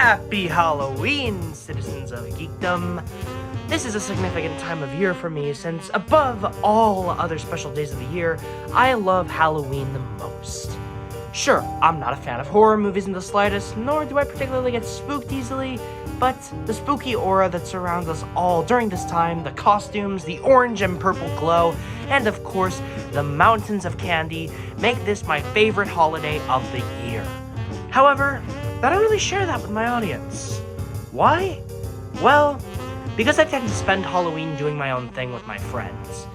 Happy Halloween, citizens of geekdom! This is a significant time of year for me since, above all other special days of the year, I love Halloween the most. Sure, I'm not a fan of horror movies in the slightest, nor do I particularly get spooked easily, but the spooky aura that surrounds us all during this time, the costumes, the orange and purple glow, and of course, the mountains of candy make this my favorite holiday of the year. However, I don't really share that with my audience. Why? Well, because I tend to spend Halloween doing my own thing with my friends.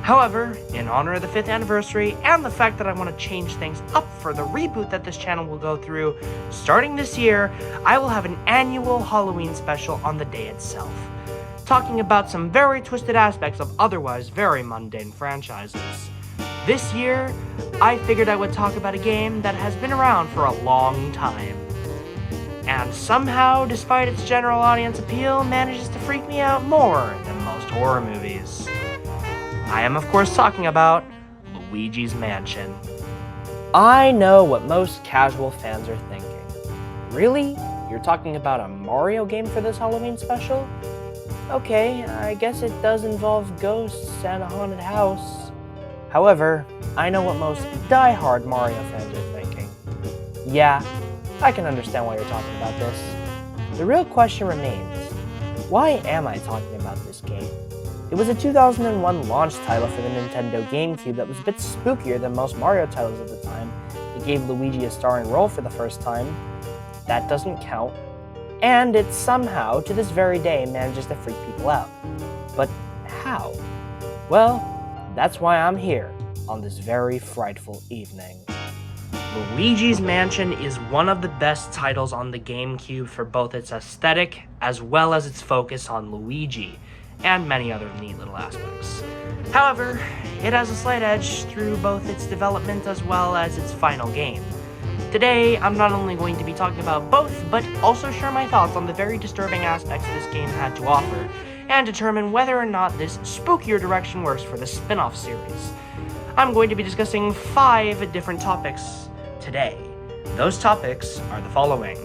However, in honor of the 5th anniversary and the fact that I want to change things up for the reboot that this channel will go through, starting this year, I will have an annual Halloween special on the day itself, talking about some very twisted aspects of otherwise very mundane franchises. This year, I figured I would talk about a game that has been around for a long time, and somehow, despite its general audience appeal, manages to freak me out more than most horror movies. I am of course talking about Luigi's Mansion. I know what most casual fans are thinking. Really? You're talking about a Mario game for this Halloween special? Okay, I guess it does involve ghosts and a haunted house. However, I know what most die-hard Mario fans are thinking. Yeah, I can understand why you're talking about this. The real question remains, why am I talking about this game? It was a 2001 launch title for the Nintendo GameCube that was a bit spookier than most Mario titles at the time. It gave Luigi a starring role for the first time. That doesn't count. And it somehow, to this very day, manages to freak people out. But how? Well, that's why I'm here on this very frightful evening. Luigi's Mansion is one of the best titles on the GameCube for both its aesthetic as well as its focus on Luigi, and many other neat little aspects. However, it has a slight edge through both its development as well as its final game. Today, I'm not only going to be talking about both, but also share my thoughts on the very disturbing aspects this game had to offer, and determine whether or not this spookier direction works for the spin-off series. I'm going to be discussing 5 different topics today. Those topics are the following: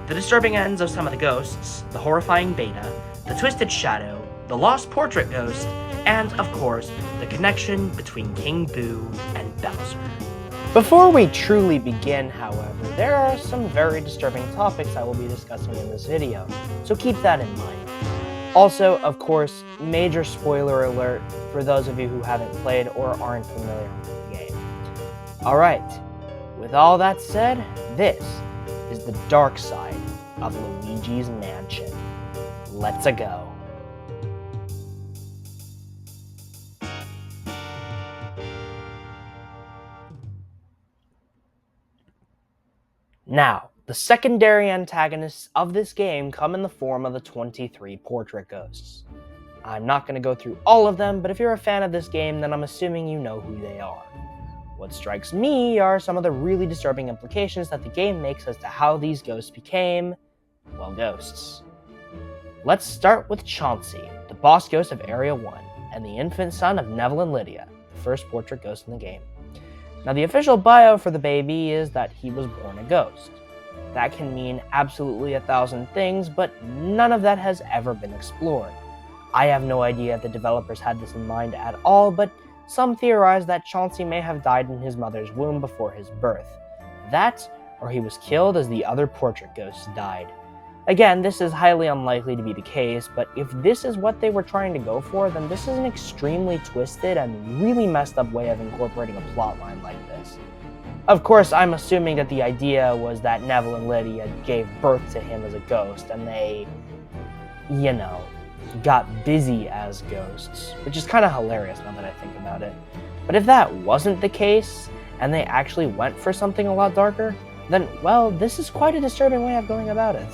the disturbing ends of some of the ghosts, the horrifying beta, the twisted shadow, the lost portrait ghost, and of course, the connection between King Boo and Bowser. Before we truly begin, however, there are some very disturbing topics I will be discussing in this video, so keep that in mind. Also, of course, major spoiler alert for those of you who haven't played or aren't familiar with the game. Alright, with all that said, this is the dark side of Luigi's Mansion. Let's go. Now, the secondary antagonists of this game come in the form of the 23 portrait ghosts. I'm not going to go through all of them, but if you're a fan of this game, then I'm assuming you know who they are. What strikes me are some of the really disturbing implications that the game makes as to how these ghosts became, well, ghosts. Let's start with Chauncey, the boss ghost of Area 1, and the infant son of Neville and Lydia, the first portrait ghost in the game. Now, the official bio for the baby is that he was born a ghost. That can mean absolutely 1,000 things, but none of that has ever been explored. I have no idea if the developers had this in mind at all, but some theorize that Chauncey may have died in his mother's womb before his birth. That, or he was killed as the other portrait ghosts died. Again, this is highly unlikely to be the case, but if this is what they were trying to go for, then this is an extremely twisted and really messed up way of incorporating a plotline like this. Of course, I'm assuming that the idea was that Neville and Lydia gave birth to him as a ghost, and they, got busy as ghosts, which is kind of hilarious now that I think about it. But if that wasn't the case, and they actually went for something a lot darker, then, well, this is quite a disturbing way of going about it.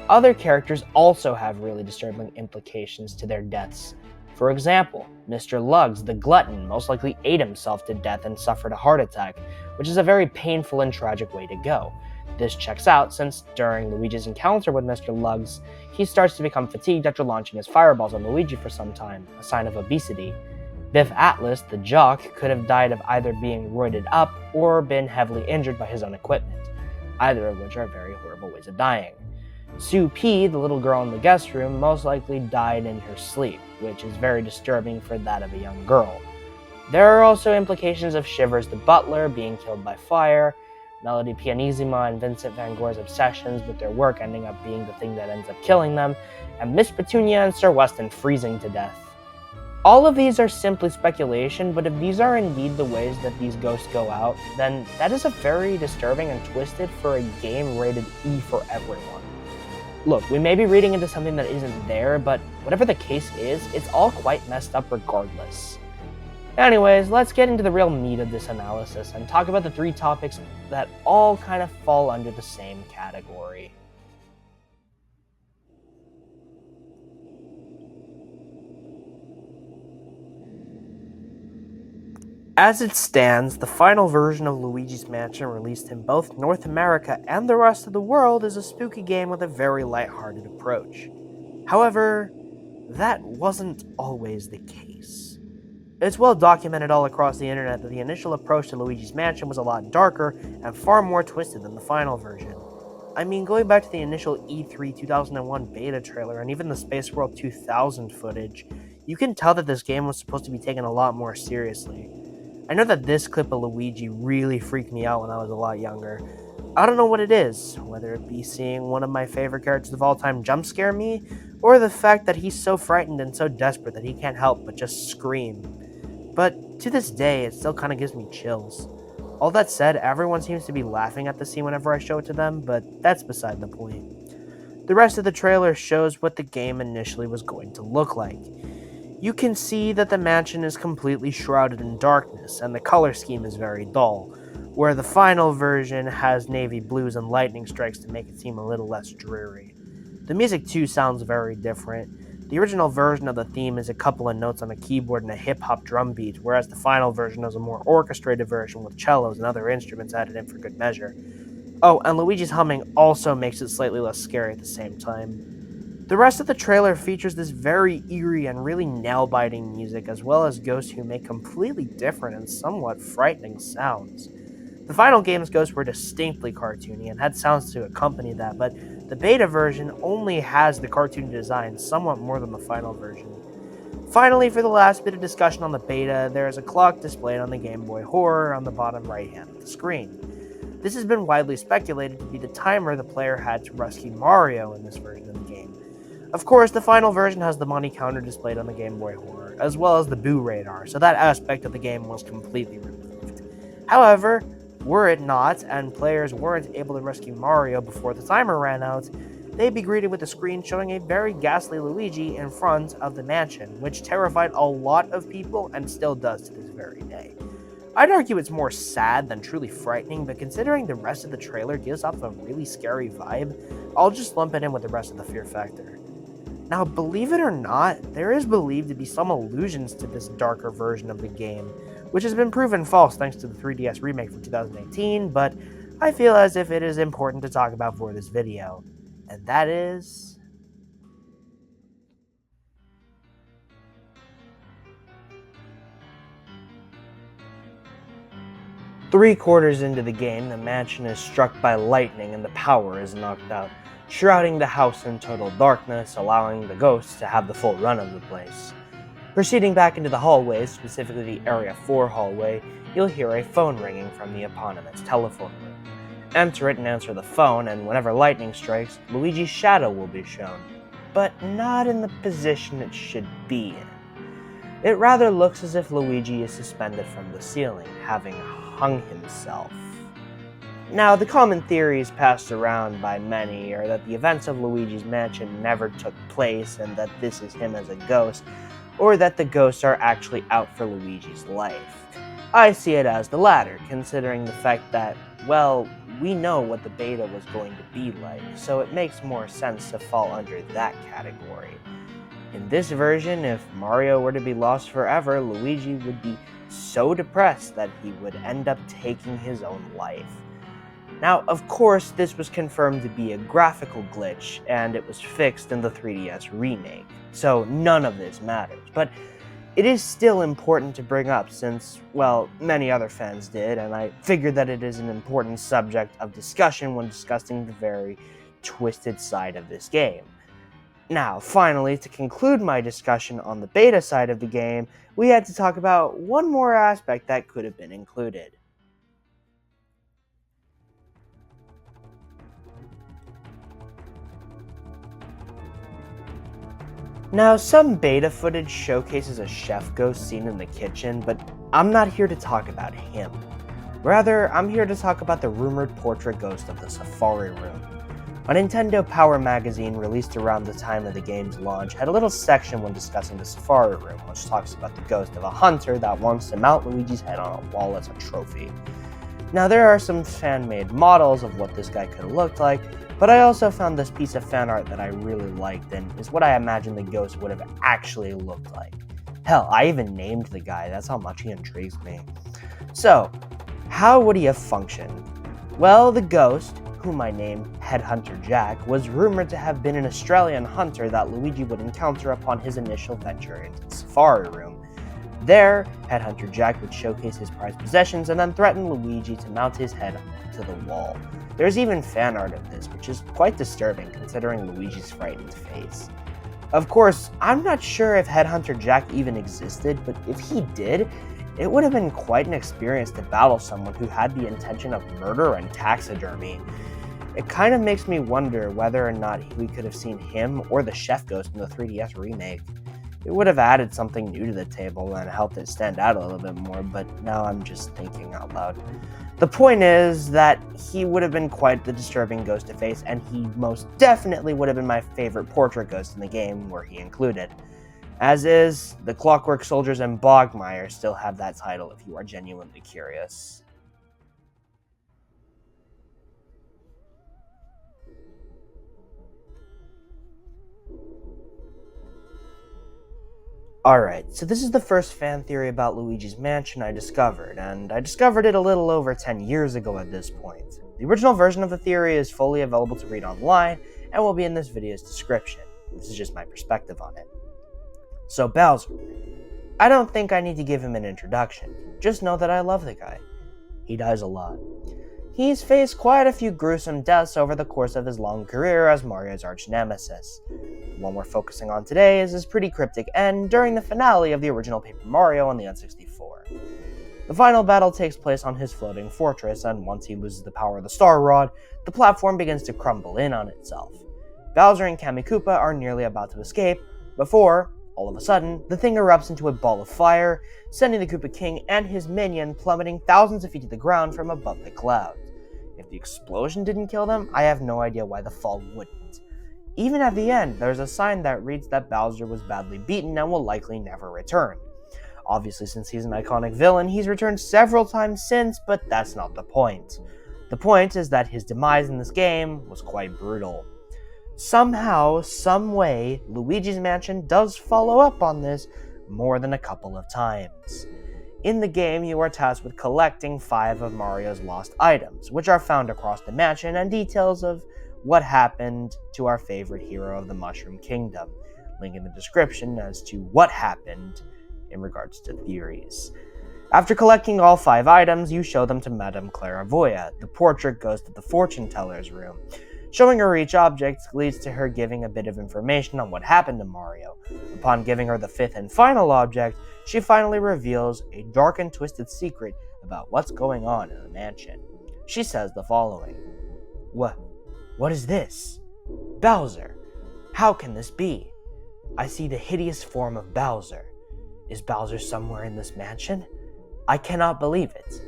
Other characters also have really disturbing implications to their deaths. For example, Mr. Luggs, the glutton, most likely ate himself to death and suffered a heart attack, which is a very painful and tragic way to go. This checks out since during Luigi's encounter with Mr. Luggs, he starts to become fatigued after launching his fireballs on Luigi for some time, a sign of obesity. Biff Atlas, the jock, could have died of either being roided up or been heavily injured by his own equipment, either of which are very horrible ways of dying. Sue P, the little girl in the guest room, most likely died in her sleep, which is very disturbing for that of a young girl. There are also implications of Shivers the butler being killed by fire, Melody Pianissima and Vincent van Gogh's obsessions with their work ending up being the thing that ends up killing them, and Miss Petunia and Sir Weston freezing to death. All of these are simply speculation, but if these are indeed the ways that these ghosts go out, then that is a very disturbing and twisted for a game rated E for everyone. Look, we may be reading into something that isn't there, but whatever the case is, it's all quite messed up regardless. Anyways, let's get into the real meat of this analysis and talk about the three topics that all kind of fall under the same category. As it stands, the final version of Luigi's Mansion, released in both North America and the rest of the world, is a spooky game with a very lighthearted approach. However, that wasn't always the case. It's well documented all across the internet that the initial approach to Luigi's Mansion was a lot darker and far more twisted than the final version. I mean, going back to the initial E3 2001 beta trailer and even the Space World 2000 footage, you can tell that this game was supposed to be taken a lot more seriously. I know that this clip of Luigi really freaked me out when I was a lot younger. I don't know what it is, whether it be seeing one of my favorite characters of all time jump scare me, or the fact that he's so frightened and so desperate that he can't help but just scream. But to this day, it still kind of gives me chills. All that said, everyone seems to be laughing at the scene whenever I show it to them, but that's beside the point. The rest of the trailer shows what the game initially was going to look like. You can see that the mansion is completely shrouded in darkness, and the color scheme is very dull, where the final version has navy blues and lightning strikes to make it seem a little less dreary. The music too sounds very different. The original version of the theme is a couple of notes on a keyboard and a hip-hop drum beat, whereas the final version is a more orchestrated version with cellos and other instruments added in for good measure. Oh, and Luigi's humming also makes it slightly less scary at the same time. The rest of the trailer features this very eerie and really nail-biting music, as well as ghosts who make completely different and somewhat frightening sounds. The final game's ghosts were distinctly cartoony and had sounds to accompany that, but the beta version only has the cartoon design somewhat more than the final version. Finally, for the last bit of discussion on the beta, there is a clock displayed on the Game Boy Horror on the bottom right hand of the screen. This has been widely speculated to be the timer the player had to rescue Mario in this version of the game. Of course, the final version has the money counter displayed on the Game Boy Horror, as well as the Boo radar, so that aspect of the game was completely removed. However, were it not, and players weren't able to rescue Mario before the timer ran out, they'd be greeted with a screen showing a very ghastly Luigi in front of the mansion, which terrified a lot of people and still does to this very day. I'd argue it's more sad than truly frightening, but considering the rest of the trailer gives off a really scary vibe, I'll just lump it in with the rest of the fear factor. Now, believe it or not, there is believed to be some allusions to this darker version of the game, which has been proven false thanks to the 3DS remake from 2018, but I feel as if it is important to talk about for this video, and that is... Three-quarters into the game, the mansion is struck by lightning and the power is knocked out, shrouding the house in total darkness, allowing the ghosts to have the full run of the place. Proceeding back into the hallways, specifically the Area 4 hallway, you'll hear a phone ringing from the eponymous telephone room. Enter it and answer the phone, and whenever lightning strikes, Luigi's shadow will be shown, but not in the position it should be in. It rather looks as if Luigi is suspended from the ceiling, having hung himself. Now, the common theories passed around by many are that the events of Luigi's Mansion never took place and that this is him as a ghost, or that the ghosts are actually out for Luigi's life. I see it as the latter, considering the fact that, well, we know what the beta was going to be like, so it makes more sense to fall under that category. In this version, if Mario were to be lost forever, Luigi would be so depressed that he would end up taking his own life. Now, of course, this was confirmed to be a graphical glitch, and it was fixed in the 3DS remake, so none of this matters, but it is still important to bring up since, well, many other fans did, and I figured that it is an important subject of discussion when discussing the very twisted side of this game. Now, finally, to conclude my discussion on the beta side of the game, we had to talk about one more aspect that could have been included. Now, some beta footage showcases a chef ghost scene in the kitchen, but I'm not here to talk about him. Rather, I'm here to talk about the rumored portrait ghost of the Safari Room. A Nintendo Power magazine released around the time of the game's launch had a little section when discussing the Safari Room, which talks about the ghost of a hunter that wants to mount Luigi's head on a wall as a trophy. Now, there are some fan-made models of what this guy could have looked like, but I also found this piece of fan art that I really liked and is what I imagine the ghost would have actually looked like. Hell, I even named the guy, that's how much he intrigues me. So, how would he have functioned? Well, the ghost, whom I named Headhunter Jack, was rumored to have been an Australian hunter that Luigi would encounter upon his initial venture into the Safari Room. There, Headhunter Jack would showcase his prized possessions and then threaten Luigi to mount his head to the wall. There's even fan art of this, which is quite disturbing considering Luigi's frightened face. Of course, I'm not sure if Headhunter Jack even existed, but if he did, it would have been quite an experience to battle someone who had the intention of murder and taxidermy. It kind of makes me wonder whether or not we could have seen him or the Chef Ghost in the 3DS remake. It would have added something new to the table and helped it stand out a little bit more, but now I'm just thinking out loud. The point is that he would have been quite the disturbing ghost to face, and he most definitely would have been my favorite portrait ghost in the game were he included. As is, the Clockwork Soldiers and Bogmire still have that title if you are genuinely curious. Alright, so this is the first fan theory about Luigi's Mansion I discovered, and I discovered it a little over 10 years ago at this point. The original version of the theory is fully available to read online, and will be in this video's description. This is just my perspective on it. So Bowser. I don't think I need to give him an introduction, just know that I love the guy. He dies a lot. He's faced quite a few gruesome deaths over the course of his long career as Mario's arch-nemesis. The one we're focusing on today is his pretty cryptic end during the finale of the original Paper Mario on the N64. The final battle takes place on his floating fortress, and once he loses the power of the Star Rod, the platform begins to crumble in on itself. Bowser and Kamikoopa are nearly about to escape, before, all of a sudden, the thing erupts into a ball of fire, sending the Koopa King and his minion plummeting thousands of feet to the ground from above the clouds. If the explosion didn't kill them, I have no idea why the fall wouldn't. Even at the end, there's a sign that reads that Bowser was badly beaten and will likely never return. Obviously, since he's an iconic villain, he's returned several times since, but that's not the point. The point is that his demise in this game was quite brutal. Somehow, someway, Luigi's Mansion does follow up on this more than a couple of times. In the game, you are tasked with collecting 5 of Mario's lost items, which are found across the mansion, and details of what happened to our favorite hero of the Mushroom Kingdom. Link in the description as to what happened in regards to theories. After collecting all 5 items, you show them to Madame Clairvoyant, the portrait ghost of the fortune teller's room. Showing her each object leads to her giving a bit of information on what happened to Mario. Upon giving her the 5th and final object, she finally reveals a dark and twisted secret about what's going on in the mansion. She says the following. What is this? Bowser. How can this be? I see the hideous form of Bowser. Is Bowser somewhere in this mansion? I cannot believe it.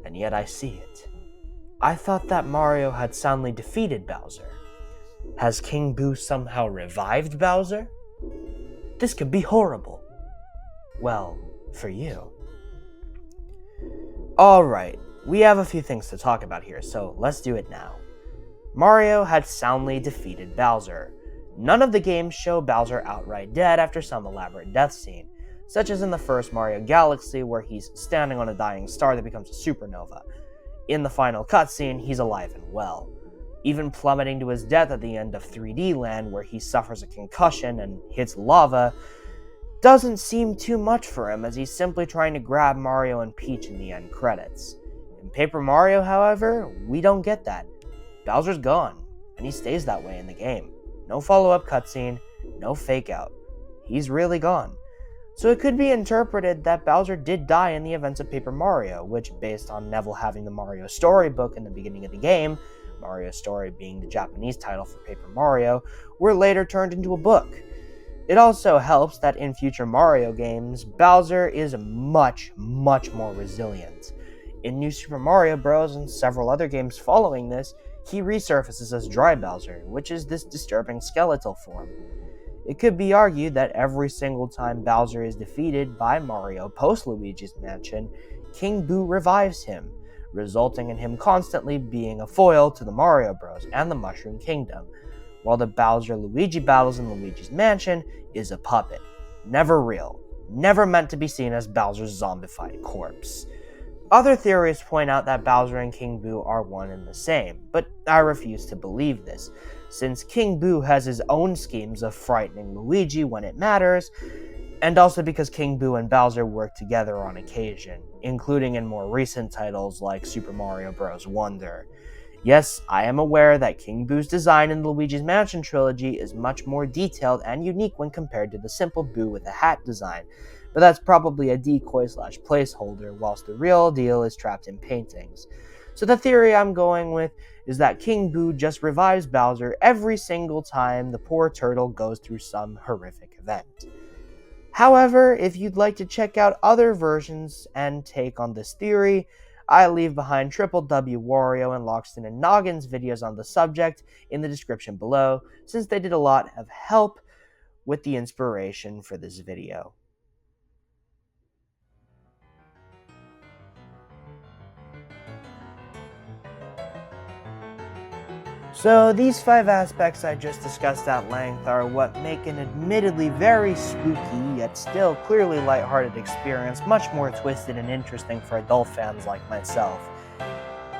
And yet I see it. I thought that Mario had soundly defeated Bowser. Has King Boo somehow revived Bowser? This could be horrible. Well, for you. Alright, we have a few things to talk about here, so let's do it now. Mario had soundly defeated Bowser. None of the games show Bowser outright dead after some elaborate death scene, such as in the first Mario Galaxy where he's standing on a dying star that becomes a supernova. In the final cutscene, he's alive and well, even plummeting to his death at the end of 3D Land where he suffers a concussion and hits lava. Doesn't seem too much for him as he's simply trying to grab Mario and Peach in the end credits. In Paper Mario, however, we don't get that. Bowser's gone. and he stays that way in the game. No follow-up cutscene, no fake-out. He's really gone. So it could be interpreted that Bowser did die in the events of Paper Mario, which, based on Neville having the Mario storybook in the beginning of the game, Mario Story being the Japanese title for Paper Mario, were later turned into a book. It also helps that in future Mario games, Bowser is much more resilient. In New Super Mario Bros. And several other games following this, he resurfaces as Dry Bowser, which is this disturbing skeletal form. It could be argued that every single time Bowser is defeated by Mario post-Luigi's Mansion, King Boo revives him, resulting in him constantly being a foil to the Mario Bros. And the Mushroom Kingdom, while the Bowser-Luigi battles in Luigi's Mansion is a puppet. Never real. Never meant to be seen as Bowser's zombified corpse. Other theories point out that Bowser and King Boo are one and the same, but I refuse to believe this, since King Boo has his own schemes of frightening Luigi when it matters, and also because King Boo and Bowser work together on occasion, including in more recent titles like Super Mario Bros. Wonder. Yes, I am aware that King Boo's design in the Luigi's Mansion trilogy is much more detailed and unique when compared to the simple Boo with a hat design, but that's probably a decoy/placeholder, whilst the real deal is trapped in paintings. So the theory I'm going with is that King Boo just revives Bowser every single time the poor turtle goes through some horrific event. However, if you'd like to check out other versions and take on this theory, I leave behind Triple W Wario and Loxton and Noggin's videos on the subject in the description below, since they did a lot of help with the inspiration for this video. So these 5 aspects I just discussed at length are what make an admittedly very spooky, yet still clearly lighthearted experience much more twisted and interesting for adult fans like myself.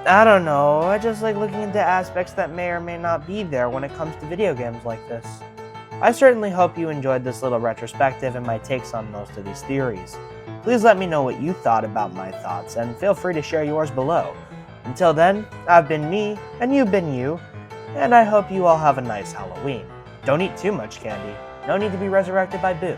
I don't know, I just like looking into aspects that may or may not be there when it comes to video games like this. I certainly hope you enjoyed this little retrospective and my takes on most of these theories. Please let me know what you thought about my thoughts, and feel free to share yours below. Until then, I've been me, and you've been you, and I hope you all have a nice Halloween. Don't eat too much candy. No need to be resurrected by Boo.